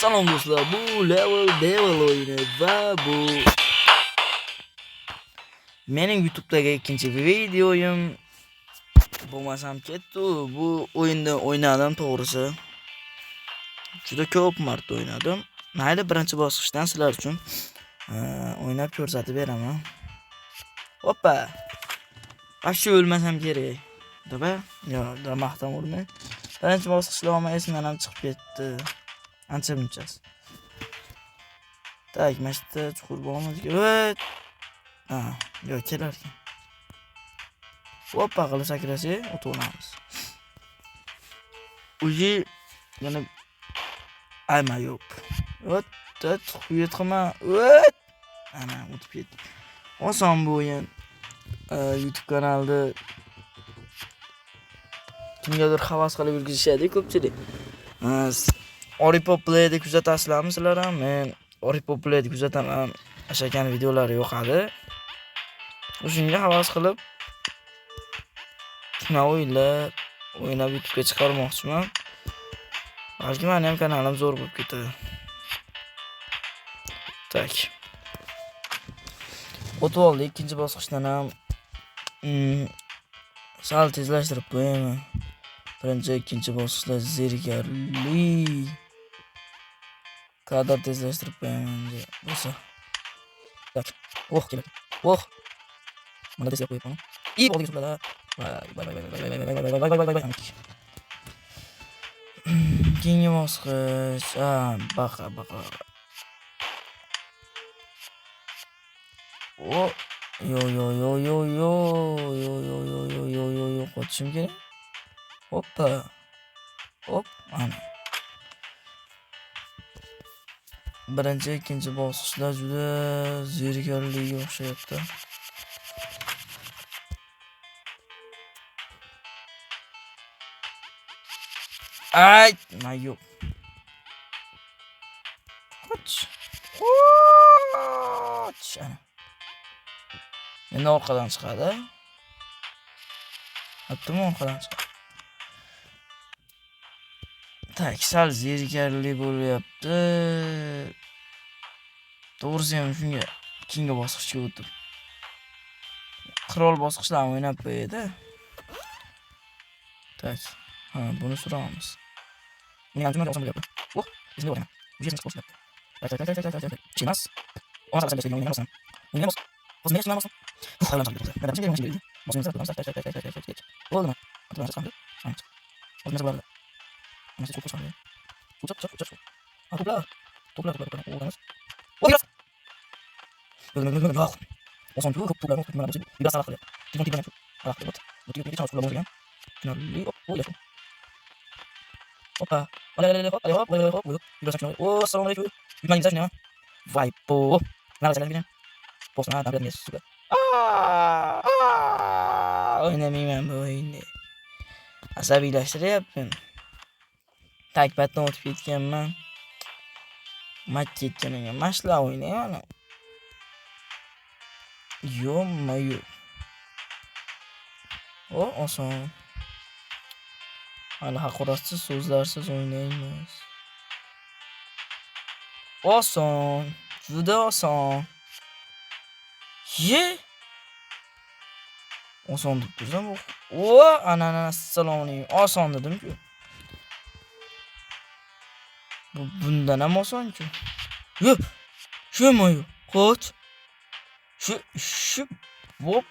Salom do'stlar, bu level o'yini va bu mening YouTube'dagi ikkinchi videoyim. Bo'lmasam ketdi. Bu o'yinni o'ynadim to'g'risi. Juda ko'p marta o'ynadim. Mayli, birinchi bosqichdan sizlar uchun o'ynab ko'rsatib beraman. Hoppa. Vaqti o'lmasam kerak. Daba? Yo, maqtam urmay. Birinchi bosqichda olmay esimdan ham chiqib ketdi. Ancha munchasi. Tak, mashta chuqur bo'lmadi. O't. Ha, yo kelar ekan. Hoppa qilib sakrasak, o'tolamiz. Uyi yana ayma yo'q. O't, quyet qilma. O't. Ana, o'tib ketdi. Oson bu o'yin. YouTube kanalida kimgadir havas qilib yurgizishadi ko'pchilik. Oripop Play'da kuzatasizlarmi sizlar ham? Men Oripop Play'da kuzataman. Ashakan videolari yo'qadi. O'shunga havas qilib nima o'yinlar o'ynab YouTube'ga chiqarmoqchiman. Balki meni ham kanalim zo'r bo'lib ketadi. Tak. O'tib oldik, ikkinchi bosqichdan ham sal tezlashtirib qo'yaman. Birinchi, ikkinchi bosqichlar zerikarli. Kadr tezlashtirib qo'yaman bo'lsa. Tak. Kerak. Mana tezlab qo'yaman. Oldiga suriladi. Keyingi bosqich. Baqa. Yo. Qochishim kerak. Hoppa. Hop, ana. Birinchi, ikkinchi bosqichlar juda zerikarliga o'xshayapti. Ay, mayo. Qoch. Ana. Endi orqadan chiqadi. Hattomi orqadan chiqadi. Tak, sal zerikarli bo'lyapti. To'g'risi ham shunga keyingi bosqichga o'tib. Qirol bosqichlarni o'ynab qo'yadi. Tak. Buni suramiz. Buni ham jumla oson bo'lyapti. Esimga o'raman. Ujasini chiqib qo'yapti. Tak. Chimas. Ona sarasa bo'lsa o'ynayman. O'ynayman. Hozir men chiqaman. Hayron bo'ldim. Men ham chiqaman. Boshimni sarasa. Tak. Bo'ldi. Atlantis qanday? Hozir men chiqaman. Ana siz ko'rsam. Uçak. Toplar. Oğlanız. Biraz. Yok. O son çok toplar. Biraz salak. Tipon tipon. Salak. Bu tipon çalışıyor olacak. Finalli. Ya. Hoppa. Hop. Biraz sakin ol. Selamünaleyküm. Bilmem ne zaten. Vay po. Nerede sen? Posna da biraz süper. Oynamayman bu oyunu. Asabiylashtiryapman. Takbatdan o'tib ketganman. Mat ketganiga mashla o'ynayman. Yo. Oson. Hali haqoratsiz so'zlarsiz o'ynaymiz. Oson. Juda oson. Oson deb tursam, ananas assalomu oson dedim-ku. Bundan ham oson-ku. Yo. Sho'moyu. Qoch. Shu. Hop.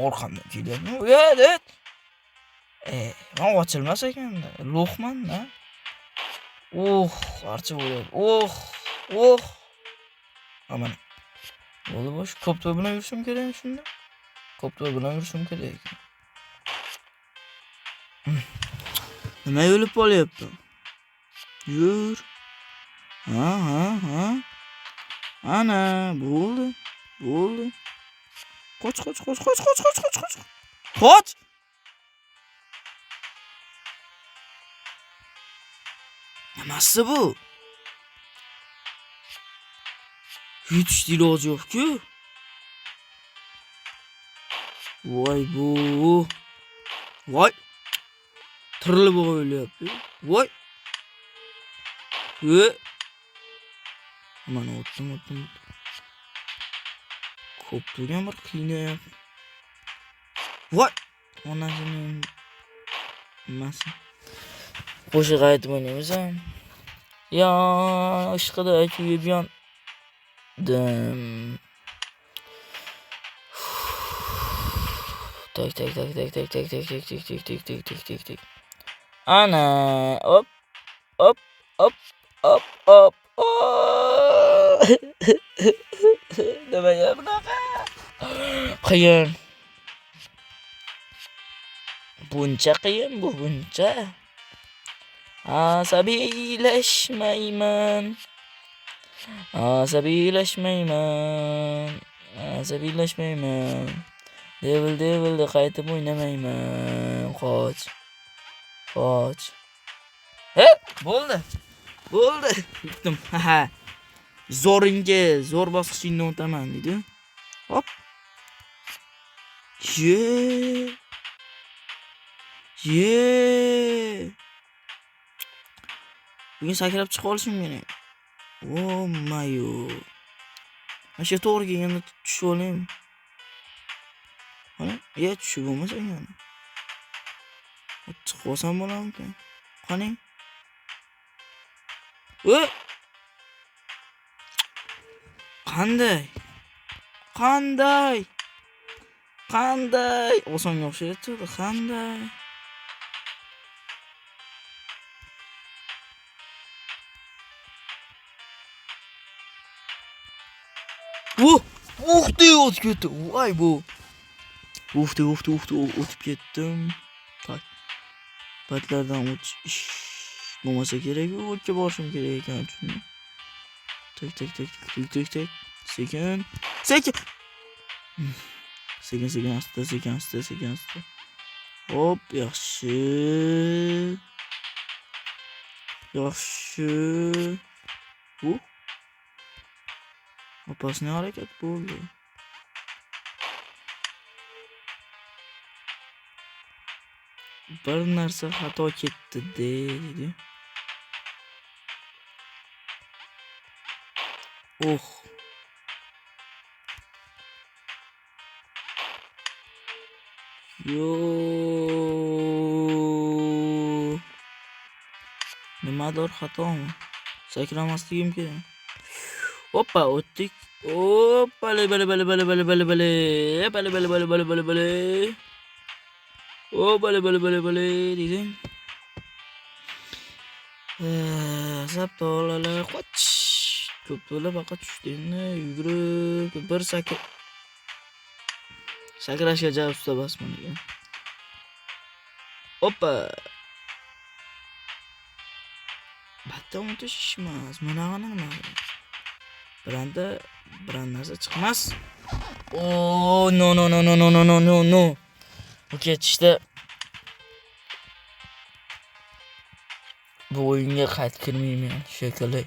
Orqamdan kelyapti. Yo'q. Men ochilmas ekan-da. Lo'qman-da. Archa bo'lyapti. Aman. Bo'ldi bosh. Koptoy bilan yurishim kerak shunda. Nima o'lib qolyapti? Yur. Ha. Ana, bo'ldi. Qoch. Qoch. Nimasi bu? Yutish iloji yo'q-ku. Voy. Tirilib o'lyapti. Voy. Mana o'tdim. Ko'p turgan bir qiynab. Voy! Onasining nimasi? Qo'shiq aytib o'ynaymiz ham. Ya ishqida kuyib yondim. Tak. Ana, hop. Nimaga bunaqa? Qiyin. Buncha qiyin bu, buncha. Asabiylashmayman. Devilda qaytib o'ynamayman. Qoch. Bo'ldi. Yutdim. Ha. Zo'r bosqichingdan o'taman dedi. Hop. Ye. Bugun sakrab chiqib olishim kerak. Oh mayo. Mana shu to'g'ri kelganda tushib olayim. Mana, tushib bo'lmasa ekan. Chiqib olsam bo'larmikan? Qaning. Qanday? Osonga o'xshayapti, qanday? O'tib ketdi. Voy bu. O'tib ketdim. Tak. Patlardan o'tish bo'lmasa kerak, o'tga borishim kerak ekan shuni. Tak. Sekin. Sekin asta. Hop, yaxshi. Opasni harakat bo'ldi. Bir narsa xato ketdi dedi. Yo. Nimadir xatomi? Sakramasligim kerak. Hoppa, o'tdik. Bale. Bale dedim. Saptolalar qoch. Ko'plar baqa tushdingni, yugurib bir sakrashga javob usta basman ekan. Hoppa. Batta o'tishmas. Mana nima? Biran narsa chiqmas. No. Bu ketishda bu o'yinga qaytib kirmayman shekilli.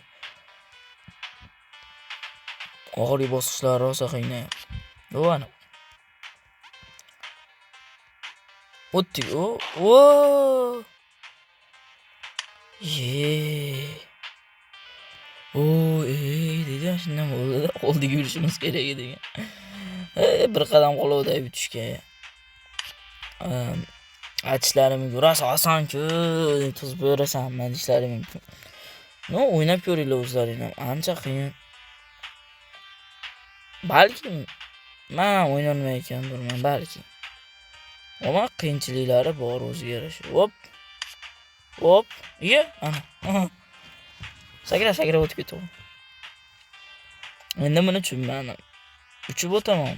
Og'ir bosqichlar rosa qiynayapti. Ana. O'tdik. Dedi shundan bo'ldi. Qo'ldiga yurishimiz kerak edi. Bir qadam qo'lda yutishga. Aytishlarim rosa oson-ku, tuzib berasan, men ishlarim mumkin. O'ynab ko'ringlar o'zlaringlar. Ancha qiyin. Balki men o'ynolmayotgandirman, balki. Ammo qiyinchiliklari bor o'ziga yarasha. Hop. Ana. Sakrab o'tib ketdim. Endi buni tushunmadim. Uchib o'taman.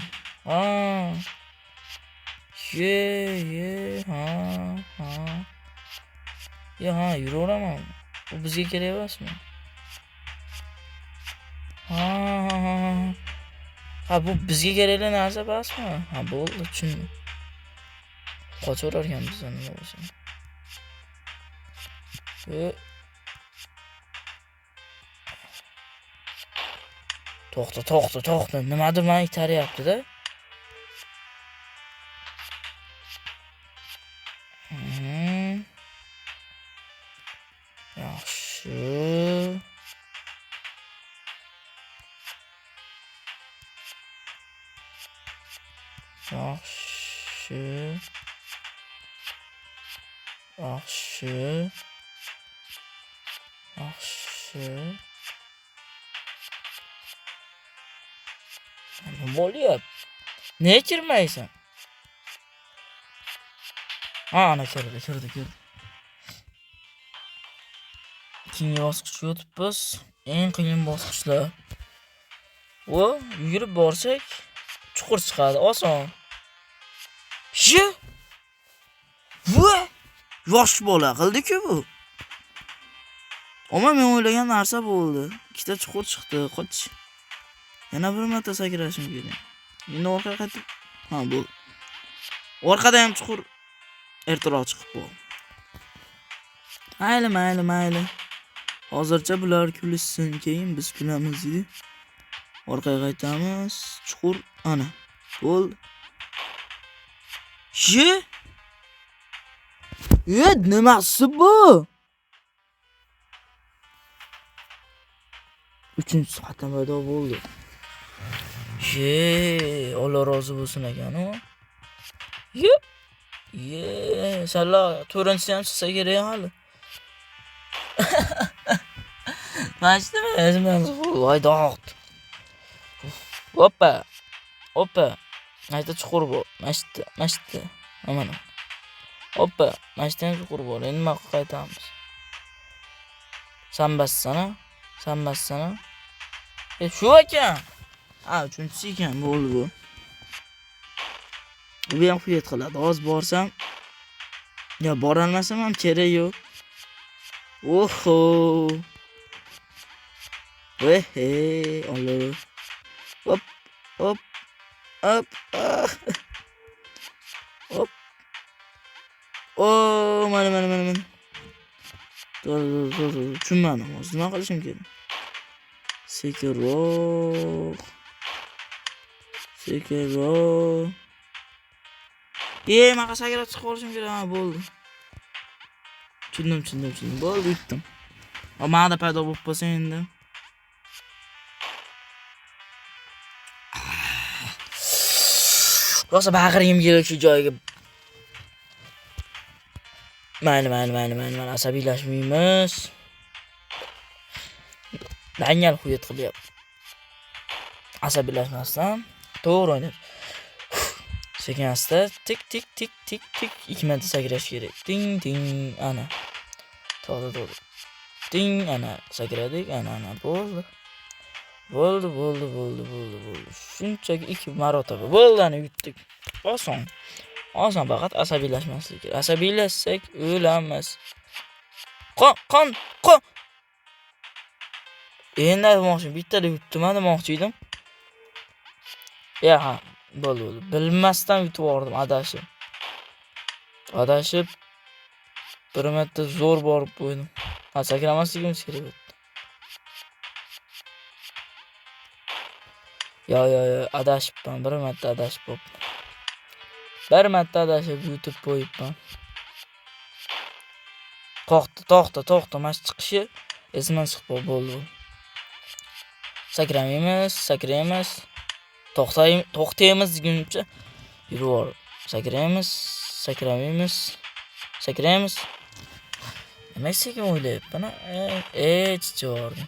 Yuraveraman. Bu bizga kerak emasmi? Bu bizga kerakli narsa emasmi? Bo'ldi, tushundim. Qochaverarkan bizdan nima bo'lsa. To'xta. Nimadir meni itaryapti-da. Yaxshi. Yaxshi. Yaxshi. Yaxshi. Nima bo'lyapti? Ne kirmaysan? Ha, ana kirdi. Keyingi bosqichga o'tibmiz. Eng qiyin bosqichlar. Yurib borsak, chuqur chiqadi, oson. Yosh bola qildi-ku bu. Ammo men o'ylagan narsa bo'ldi. Ikkita chuqur chiqdi, qoch. Yana bir marta sakrashim kerak. Endi orqaga qaytib, bu. Orqada ham chuqur ertaroq chiqib qoldi. Mayli. Hozircha bular kulishsin, keyin biz kulamiz edi. Orqaga qaytamiz. Chuqur ana. Bo'ldi. Nimasi bu? 3-soatdan paydo bo'ldi. Alloh rozi bo'lsin ekan-ku. Salla 4-chi ham chiqsa kerak hali. Mashinami? O'zimdan voy do'q. Hoppa. Mayda chuqur bu. Mashta. Mana. Hoppa, mashtadan chuqur bor. Endi nima qilib qaytamiz? Sanbassana. Shu ekan. 3-chi ekan, bo'ldi bu. Bu ham xiyat qiladi. Hozir borsam, bora olmasam ham kerak yo'q. Oho. Alloh. Hop. Mana. Tushunmadim. Hozir nima qilishim kerak? Sekinroq. Mana sakrab chiqib olishim kerak. Bo'ldi. Tushundim. Bo'ldi, yutdim. Mana paydo bo'lib qolsa endi. Rosa bag'rim kelib shu joyga. Mayli, asabiylashmaymiz. Dangal xuyat qilyapti. Asabiylashmasdan to'g'ri o'ynab. Sekin-asta tik 2 marta sakrash kerak. Ting ana. To'g'ri. Ting ana sakradik, ana bo'ldi. Bo'ldi. Shunchaki 2 marotaba bo'ldi, ana yutdik. Oson faqat asabiylashmaslik kerak. Asabiylashsak o'lamiz. Qon. Endi demoqchim, bittada yutdim, demoqchi edim. Bo'ldi. Bilmasdan yutib yubordim, adashib. Bir marta zo'r borib qo'ydim. Sakramasligimiz kerak edi. Adashibman, bir marta adashib qo'yibman. Bir marta adashib yutib qo'yibman. To'xta, mash chiqishi esimdan chiqib bo'ldi. Sakraymiz. To'xtaymiz deguncha yurib. Sakraymiz. Nima sekin o'ylayapman? Chiqordim.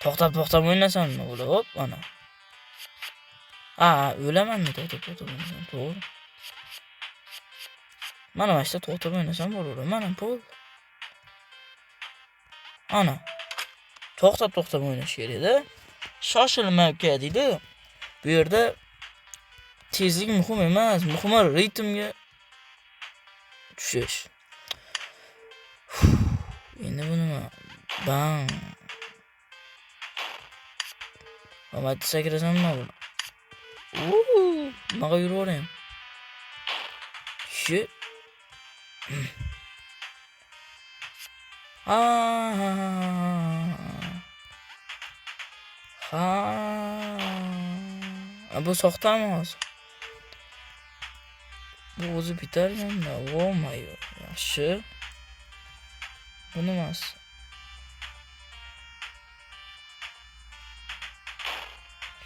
To'xtab o'ynasammi? Hop, ana. O'lamanmi? To'xtab o'ynasam, to'g'ri. Mana mashta to'xtab o'ynasam bo'laveradi. Mana bo'ldi. Ana. To'xtab o'ynash kerak-da. Shoshilmay deydi. Bu yerda tezlik muhim emas, muhimi ritmga tushish. Endi bu nima? Bang. Amati sakrasammi buni? Nimaga yuraverayim? Bu soxtami hozir? Bu o'zi bitarganda. Yaxshi. Bu nimasi?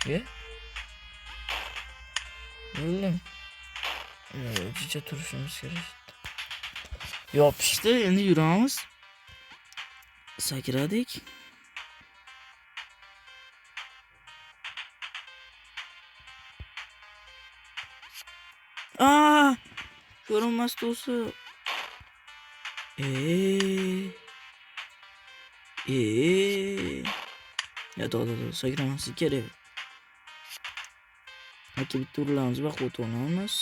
Ye. Bildim. Jicha turishimiz kerak. Yopishdi, endi yuramiz. Sakradik. Ko'rinmas do'sti. Ya da sakramaslik kerak. Aka bitta uramiz, baquvvat olamiz.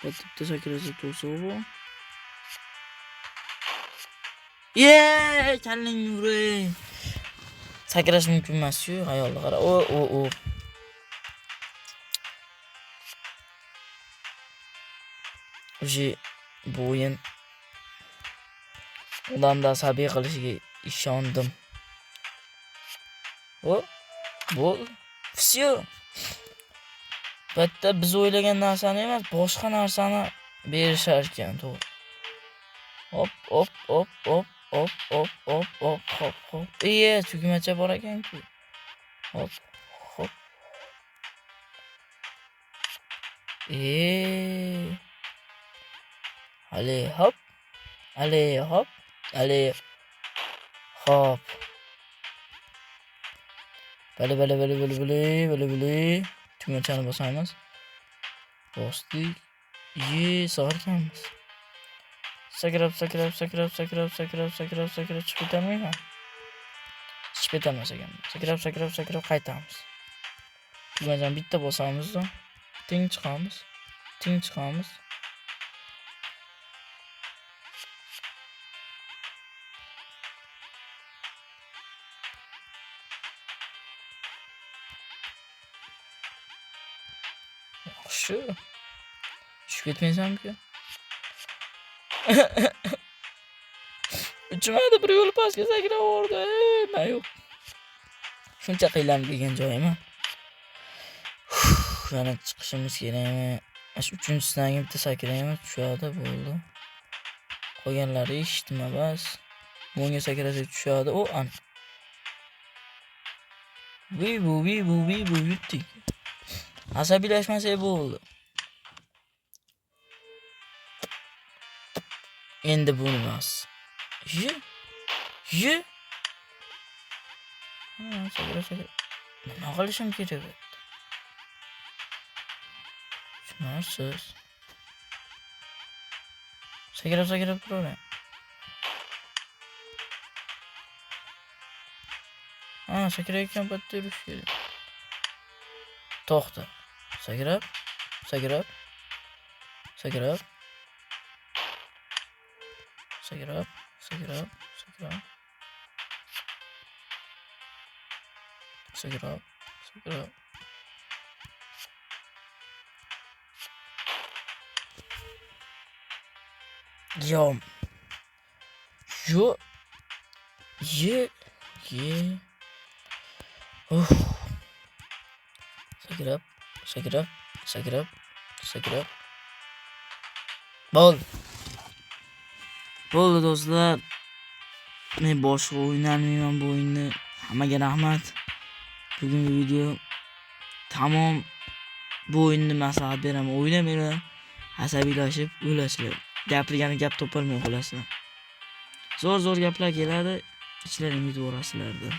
Bitta sakrasa tursa bu. Kalling yuray. Sakrash mumkin emas-ku, hayolni qara. O. O'sha bu o'yin odamda asabiy qilishiga ishondim. Bu всё. Bitta biz o'ylagan narsani emas, boshqa narsani berishar ekan, to'g'ri. Hop. Tugmacha bor ekan-ku. Hop. Ale hop. Bale. Tugmachani bosamiz. Bosdik. Sakraymiz. Sakrab chiqib ketolmayman. Chiqib ketolmas ekan. Sakrab qaytamiz. Tugmachani bitta bosamiz, ting chiqamiz. Yaxshi. Tushib ketmaysan-ku. Uchmadi, bir yo'l pastga sakrab o'rdi. Men yo'q. Shuncha qiylanib kelgan joyim. Yana chiqishimiz kerakmi? Ash 3-sidan bitta sakraymiz, tushadi, bo'ldi. Qolganlari eshitma bas. Bunga sakrasa tushadi. An. Bu yutdik. Asabiylashmasak bo'ldi. Endi bu emas. Ye. Sakra. Nima qilishim kerak? Tushunarsiz. Sakrab turaver. Sakrayotgan paytda yurish kerak. To'xta. Sakrab. Sakrab. Yo. Ye. Sakrab. Bo'ldi do'stlar. Men boshqa o'ynalmayman bu o'yinni. Hammaga rahmat. Bugungi video tamom. Bu o'yinni maslahat beraman. O'ynamanglar. Asabiylashib o'ylasizlar. Gapirgani gap topolmay qolasizlar. Zo'r gaplar keladi. Ichlaringiz o'rasizlar.